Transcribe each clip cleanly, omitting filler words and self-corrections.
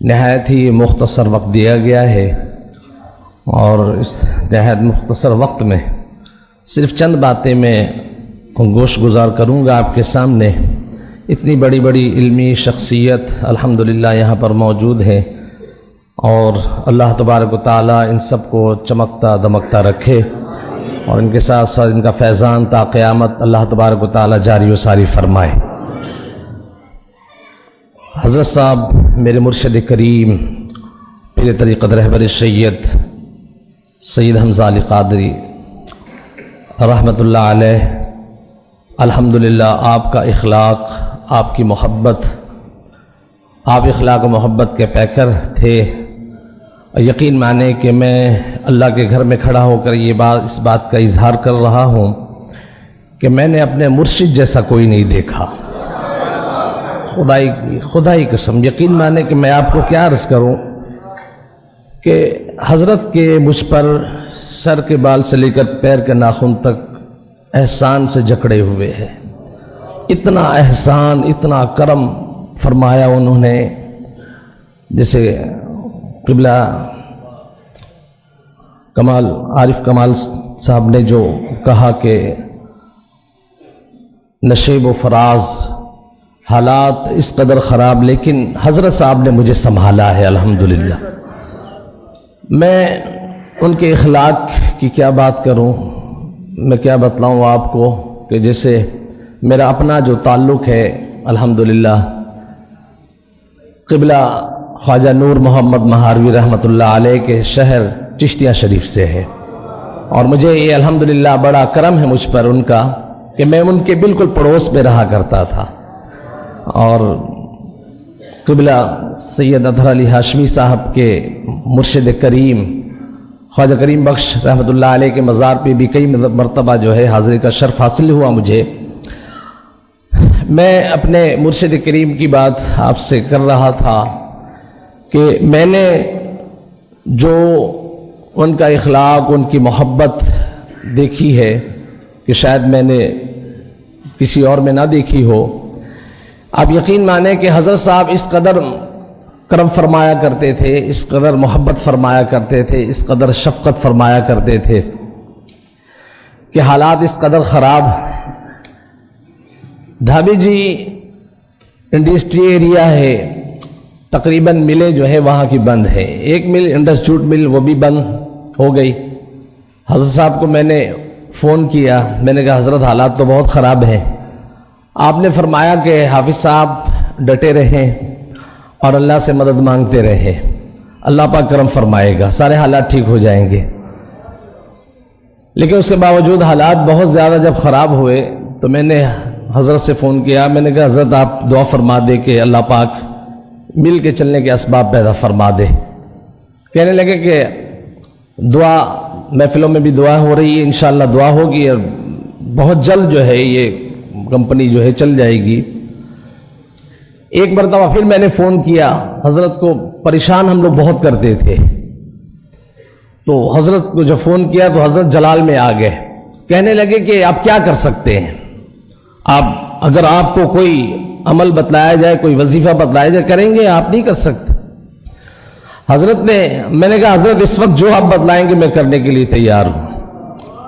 نہایت ہی مختصر وقت دیا گیا ہے اور اس نہایت مختصر وقت میں صرف چند باتیں میں گوش گزار کروں گا آپ کے سامنے۔ اتنی بڑی بڑی علمی شخصیت الحمدللہ یہاں پر موجود ہے اور اللہ تبارک و تعالیٰ ان سب کو چمکتا دمکتا رکھے اور ان کے ساتھ ساتھ ان کا فیضان تا قیامت اللہ تبارک و تعالیٰ جاری و ساری فرمائے۔ حضرت صاحب میرے مرشد کریم پیر طریقت رہبر سید حمزہ علی قادری رحمۃ اللہ علیہ، الحمدللہ آپ کا اخلاق، آپ کی محبت، آپ اخلاق و محبت کے پیکر تھے۔ یقین مانے کہ میں اللہ کے گھر میں کھڑا ہو کر اس بات کا اظہار کر رہا ہوں کہ میں نے اپنے مرشد جیسا کوئی نہیں دیکھا، خدائی قسم۔ یقین مانے کہ میں آپ کو کیا عرض کروں کہ حضرت کے مجھ پر سر کے بال سے لے کر پیر کے ناخن تک احسان سے جکڑے ہوئے ہیں۔ اتنا احسان، اتنا کرم فرمایا انہوں نے، جیسے قبلہ کمال عارف کمال صاحب نے جو کہا کہ نشیب و فراز حالات اس قدر خراب لیکن حضرت صاحب نے مجھے سنبھالا ہے الحمدللہ۔ میں ان کے اخلاق کی کیا بات کروں، میں کیا بتلاؤں آپ کو کہ جیسے میرا اپنا جو تعلق ہے الحمدللہ قبلہ خواجہ نور محمد مہاروی رحمۃ اللہ علیہ کے شہر چشتیہ شریف سے ہے، اور مجھے یہ الحمدللہ بڑا کرم ہے مجھ پر ان کا کہ میں ان کے بالکل پڑوس میں رہا کرتا تھا۔ اور قبلہ سید اطہر علی ہاشمی صاحب کے مرشد کریم خواجہ کریم بخش رحمۃ اللہ علیہ کے مزار پہ بھی کئی مرتبہ جو ہے حاضری کا شرف حاصل ہوا مجھے۔ میں اپنے مرشد کریم کی بات آپ سے کر رہا تھا کہ میں نے جو ان کا اخلاق، ان کی محبت دیکھی ہے کہ شاید میں نے کسی اور میں نہ دیکھی ہو۔ آپ یقین مانیں کہ حضرت صاحب اس قدر کرم فرمایا کرتے تھے، اس قدر محبت فرمایا کرتے تھے، اس قدر شفقت فرمایا کرتے تھے کہ حالات اس قدر خراب۔ ڈھابی جی انڈسٹری ایریا ہے، تقریباً ملیں جو ہے وہاں کی بند ہے۔ ایک مل انڈسٹریٹ مل وہ بھی بند ہو گئی۔ حضرت صاحب کو میں نے فون کیا، میں نے کہا حضرت حالات تو بہت خراب ہیں۔ آپ نے فرمایا کہ حافظ صاحب ڈٹے رہیں اور اللہ سے مدد مانگتے رہیں، اللہ پاک کرم فرمائے گا، سارے حالات ٹھیک ہو جائیں گے۔ لیکن اس کے باوجود حالات بہت زیادہ جب خراب ہوئے تو میں نے حضرت سے فون کیا، میں نے کہا حضرت آپ دعا فرما دے کہ اللہ پاک مل کے چلنے کے اسباب پیدا فرما دے۔ کہنے لگے کہ دعا محفلوں میں بھی دعا ہو رہی ہے، انشاءاللہ دعا ہوگی اور بہت جلد جو ہے یہ کمپنی جو ہے چل جائے گی۔ ایک مرتبہ پھر میں نے فون کیا حضرت کو، پریشان ہم لوگ بہت کرتے تھے، تو حضرت کو جب فون کیا تو حضرت جلال میں آ گئے، کہنے لگے کہ آپ کیا کر سکتے ہیں، اگر آپ کو کوئی عمل بتلایا جائے، کوئی وظیفہ بتلایا جائے کریں گے، آپ نہیں کر سکتے۔ حضرت نے، میں نے کہا حضرت اس وقت جو آپ بتلائیں گے میں کرنے کے لیے تیار ہوں۔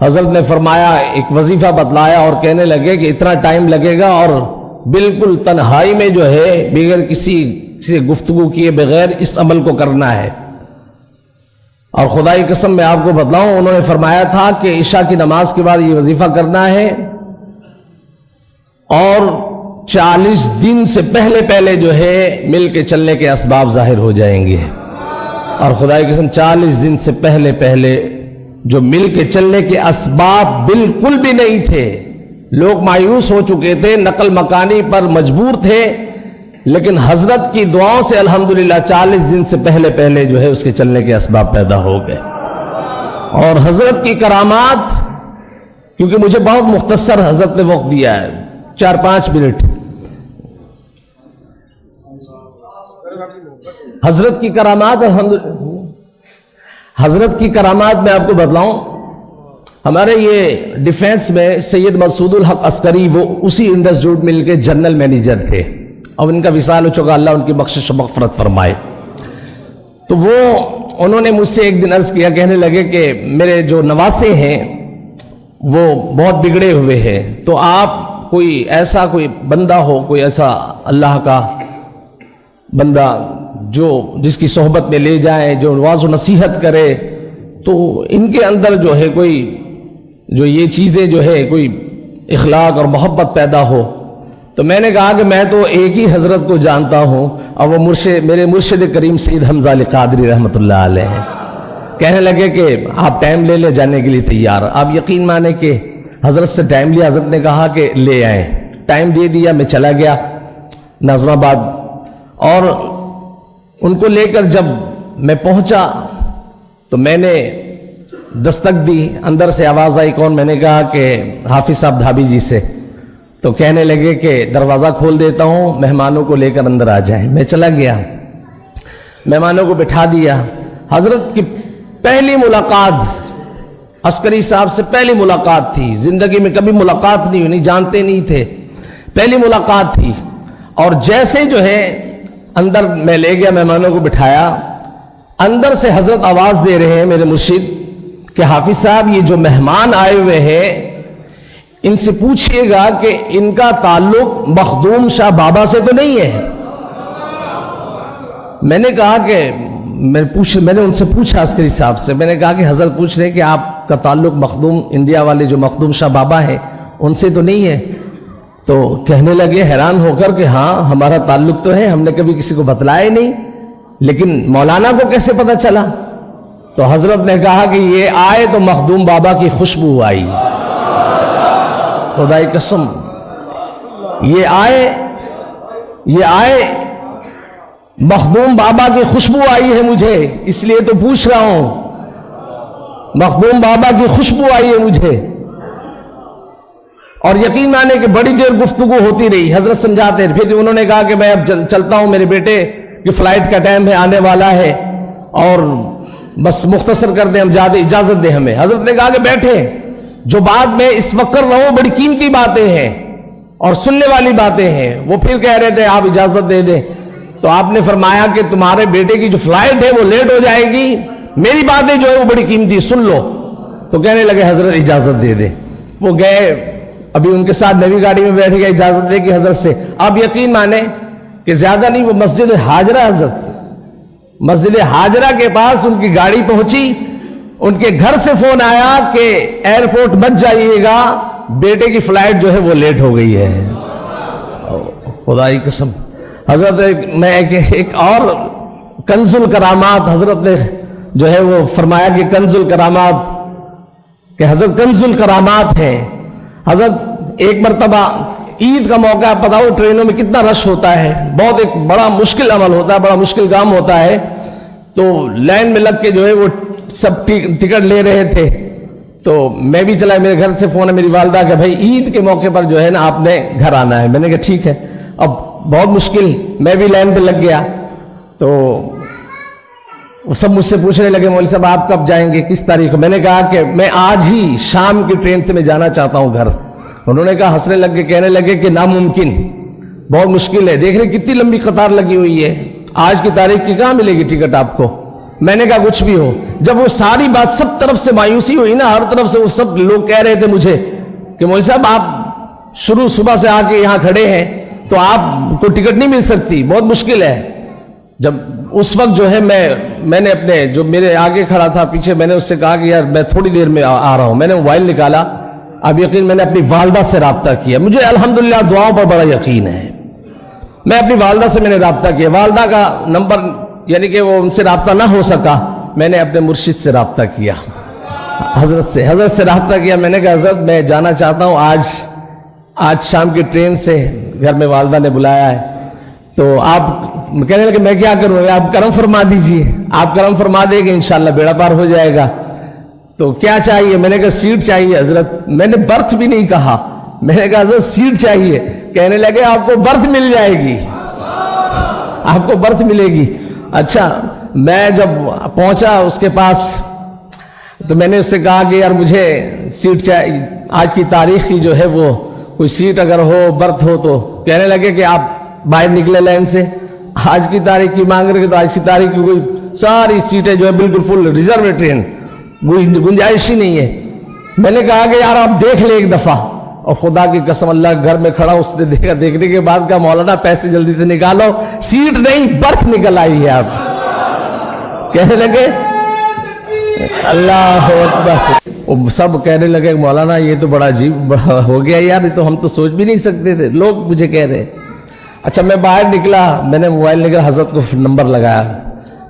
حضرت نے فرمایا، ایک وظیفہ بتلایا اور کہنے لگے کہ اتنا ٹائم لگے گا اور بالکل تنہائی میں جو ہے بغیر کسی سے گفتگو کیے بغیر اس عمل کو کرنا ہے۔ اور خدائی قسم میں آپ کو بتلاؤں، انہوں نے فرمایا تھا کہ عشاء کی نماز کے بعد یہ وظیفہ کرنا ہے اور 40 دن سے پہلے جو ہے مل کے چلنے کے اسباب ظاہر ہو جائیں گے۔ اور خدائی قسم 40 دن سے پہلے جو مل کے چلنے کے اسباب بالکل بھی نہیں تھے، لوگ مایوس ہو چکے تھے، نقل مکانی پر مجبور تھے، لیکن حضرت کی دعاؤں سے الحمدللہ 40 دن سے پہلے جو ہے اس کے چلنے کے اسباب پیدا ہو گئے۔ اور حضرت کی کرامات، کیونکہ مجھے بہت مختصر حضرت نے وقت دیا ہے، 4-5 منٹ، حضرت کی کرامات الحمدللہ، حضرت کی کرامات میں آپ کو بتلاؤں، ہمارے یہ ڈیفینس میں سید مسعود الحق عسکری وہ اسی انڈسٹریٹ مل کے جنرل مینیجر تھے، اب ان کا وصال ہو چکا، اللہ ان کی بخشش و مغفرت فرمائے۔ تو وہ انہوں نے مجھ سے ایک دن عرض کیا، کہنے لگے کہ میرے جو نواسے ہیں وہ بہت بگڑے ہوئے ہیں، تو آپ کوئی ایسا کوئی بندہ ہو، کوئی ایسا اللہ کا بندہ جو جس کی صحبت میں لے جائیں، جو واعظ و نصیحت کرے، تو ان کے اندر جو ہے کوئی جو یہ چیزیں جو ہے کوئی اخلاق اور محبت پیدا ہو۔ تو میں نے کہا کہ میں تو ایک ہی حضرت کو جانتا ہوں، اور وہ میرے مرشد کریم سید حمزہ علی قادری رحمۃ اللہ علیہ ہیں۔ کہنے لگے کہ آپ ٹائم لے جانے کے لیے تیار۔ آپ یقین مانے کہ حضرت سے ٹائم لیا، حضرت نے کہا کہ لے آئیں، ٹائم دے دیا، میں چلا گیا ناظم آباد، اور ان کو لے کر جب میں پہنچا تو میں نے دستک دی، اندر سے آواز آئی، کون؟ میں نے کہا کہ حافظ صاحب دھابی جی سے۔ تو کہنے لگے کہ دروازہ کھول دیتا ہوں، مہمانوں کو لے کر اندر آ جائیں۔ میں چلا گیا، مہمانوں کو بٹھا دیا۔ حضرت کی پہلی ملاقات عسکری صاحب سے پہلی ملاقات تھی، زندگی میں کبھی ملاقات نہیں ہوئی، جانتے نہیں تھے، پہلی ملاقات تھی۔ اور جیسے جو ہے اندر میں لے گیا، مہمانوں کو بٹھایا، اندر سے حضرت آواز دے رہے ہیں میرے مرشد کہ حافظ صاحب یہ جو مہمان آئے ہوئے ہیں ان سے پوچھئے گا کہ ان کا تعلق مخدوم شاہ بابا سے تو نہیں ہے۔ میں نے کہا کہ میں نے ان سے پوچھا عسکری صاحب سے، میں نے کہا کہ حضرت پوچھ رہے کہ آپ کا تعلق مخدوم انڈیا والے جو مخدوم شاہ بابا ہیں ان سے تو نہیں ہے؟ تو کہنے لگے حیران ہو کر کہ ہاں ہمارا تعلق تو ہے، ہم نے کبھی کسی کو بتلایا نہیں، لیکن مولانا کو کیسے پتا چلا؟ تو حضرت نے کہا کہ یہ آئے تو مخدوم بابا کی خوشبو آئی، خدا کی قسم، یہ آئے مخدوم بابا کی خوشبو آئی ہے مجھے، اس لیے تو پوچھ رہا ہوں، مخدوم بابا کی خوشبو آئی ہے مجھے۔ اور یقین مانے کہ بڑی دیر گفتگو ہوتی رہی، حضرت سمجھاتے، پھر انہوں نے کہا کہ میں اب چلتا ہوں، میرے بیٹے کی فلائٹ کا ٹائم ہے، آنے والا ہے، اور بس مختصر کر دیں، ہم اجازت دیں ہمیں۔ حضرت نے کہا کہ بیٹھے، جو بات میں اس وقت کر رہا ہوں بڑی قیمتی باتیں ہیں اور سننے والی باتیں ہیں۔ وہ پھر کہہ رہے تھے آپ اجازت دے دیں، تو آپ نے فرمایا کہ تمہارے بیٹے کی جو فلائٹ ہے وہ لیٹ ہو جائے گی، میری باتیں جو ہے وہ بڑی قیمتی، سن لو۔ تو کہنے لگے حضرت اجازت دے دیں۔ وہ گئے، ابھی ان کے ساتھ نئی گاڑی میں بیٹھ گئے، اجازت دے کہ حضرت سے۔ اب یقین مانے کہ زیادہ نہیں، وہ مسجد ہاجرہ، حضرت مسجد ہاجرہ کے پاس ان کی گاڑی پہنچی، ان کے گھر سے فون آیا کہ ایئرپورٹ بچ جائیے گا، بیٹے کی فلائٹ جو ہے وہ لیٹ ہو گئی ہے۔ خدا کی قسم، حضرت میں ایک اور کنز الکرامات حضرت نے جو ہے وہ فرمایا کہ کنز الکرامات، کہ حضرت کنز الکرامات ہے۔ حضرت ایک مرتبہ عید کا موقع، آپ بتاؤ ٹرینوں میں کتنا رش ہوتا ہے، بہت ایک بڑا مشکل عمل ہوتا ہے، بڑا مشکل کام ہوتا ہے، تو لائن میں لگ کے جو ہے وہ سب ٹکٹ لے رہے تھے۔ تو میں بھی چلا، میرے گھر سے فون ہے میری والدہ کہ بھائی عید کے موقع پر جو ہے نا آپ نے گھر آنا ہے۔ میں نے کہا ٹھیک ہے۔ اب بہت مشکل، میں بھی لائن پہ لگ گیا، تو وہ سب مجھ سے پوچھنے لگے مولوی صاحب آپ کب جائیں گے، کس تاریخ کو؟ میں نے کہا کہ میں آج ہی شام کی ٹرین سے میں جانا چاہتا ہوں گھر۔ انہوں نے کہا، ہنسنے لگ کے کہنے لگے کہ ناممکن، بہت مشکل ہے، دیکھ رہے کتنی لمبی قطار لگی ہوئی ہے، آج کی تاریخ کی کہاں ملے گی ٹکٹ آپ کو؟ میں نے کہا کچھ بھی ہو۔ جب وہ ساری بات سب طرف سے مایوسی ہوئی نا، ہر طرف سے وہ سب لوگ کہہ رہے تھے مجھے کہ مولوی صاحب آپ شروع صبح سے آ کے یہاں کھڑے ہیں تو آپ کو ٹکٹ نہیں مل سکتی، بہت مشکل ہے۔ جب اس وقت جو ہے میں نے اپنے جو میرے آگے کھڑا تھا پیچھے، میں نے اس سے کہا کہ یار میں تھوڑی دیر میں آ رہا ہوں۔ میں نے موبائل نکالا، اب یقین میں نے اپنی والدہ سے رابطہ کیا، مجھے الحمدللہ دعاؤں پر بڑا یقین ہے، میں اپنی والدہ سے میں نے رابطہ کیا، والدہ کا نمبر یعنی کہ وہ ان سے رابطہ نہ ہو سکا، میں نے اپنے مرشد سے رابطہ کیا، حضرت سے رابطہ کیا۔ میں نے کہا حضرت میں جانا چاہتا ہوں، آج شام کی ٹرین سے، گھر میں والدہ نے بلایا ہے، تو آپ کہنے لگے میں کیا کروں، آپ کرم فرما دیجئے، آپ کرم فرما دیں گے انشاءاللہ بیڑا پار ہو جائے گا۔ تو کیا چاہیے؟ میں نے کہا سیٹ چاہیے حضرت۔ میں نے برتھ بھی نہیں کہا، میں نے کہا حضرت سیٹ چاہیے۔ کہنے لگے آپ کو برتھ مل جائے گی، آپ کو برتھ ملے گی۔ اچھا، میں جب پہنچا اس کے پاس تو میں نے اس سے کہا کہ یار مجھے سیٹ چاہیے، آج کی تاریخ کی جو ہے وہ کوئی سیٹ اگر ہو، برتھ ہو تو۔ کہنے لگے کہ آپ باہر نکلے لائن سے، آج کی تاریخ کی مانگ رہے تو آج کی تاریخ کی کوئی ساری سیٹیں جو ہے بالکل فل ریزرو ٹرین, گنجائش ہی نہیں ہے. میں نے کہا کہ یار آپ دیکھ لیں ایک دفعہ, اور خدا کی قسم اللہ کے گھر میں کھڑا, اس نے دیکھا, دیکھنے کے بعد کہا مولانا پیسے جلدی سے نکالو, سیٹ نہیں برتھ نکل آئی ہے. آپ کہنے لگے اللہ اکبر, سب کہنے لگے مولانا یہ تو بڑا عجیب ہو گیا یار, یہ تو ہم تو سوچ بھی نہیں سکتے تھے. لوگ مجھے کہہ رہے. اچھا میں باہر نکلا, میں نے موبائل لے کر حضرت کو نمبر لگایا.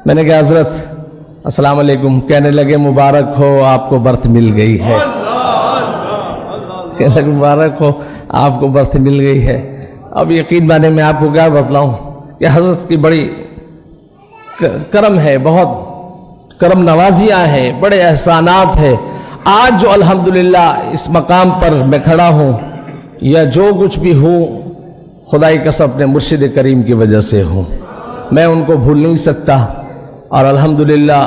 میں نے کہا حضرت السلام علیکم. کہنے لگے مبارک ہو آپ کو برتھ مل گئی ہے. کہنے لگے مبارک ہو آپ کو برتھ مل گئی ہے. اب یقین مانے میں آپ کو کیا بتلاؤں کہ حضرت کی بڑی کرم ہے, بہت کرم نوازیاں ہیں, بڑے احسانات ہیں. آج جو الحمدللہ اس مقام پر میں کھڑا ہوں یا جو کچھ بھی ہوں, خدائی قسم اپنے مرشد کریم کی وجہ سے ہوں. میں ان کو بھول نہیں سکتا. اور الحمدللہ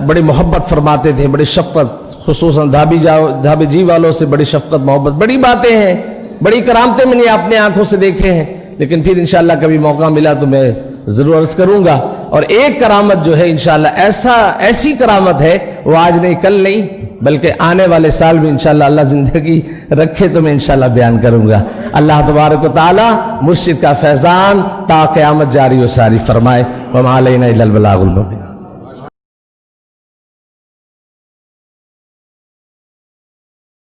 بڑی محبت فرماتے تھے, بڑی شفقت, خصوصاً دھابی جی والوں سے بڑی شفقت محبت. بڑی باتیں ہیں, بڑی کرامتیں میں نے اپنے آنکھوں سے دیکھے ہیں, لیکن پھر انشاءاللہ کبھی موقع ملا تو میں ضرور عرض کروں گا. اور ایک کرامت جو ہے انشاءاللہ ایسی کرامت ہے, وہ آج نہیں کل نہیں بلکہ آنے والے سال بھی انشاءاللہ اللہ زندگی رکھے تو میں انشاءاللہ بیان کروں گا. اللہ تبارک و تعالی مرشد کا فیضان تا قیامت جاری و ساری فرمائے. وما علینا الا البلاغ المبین.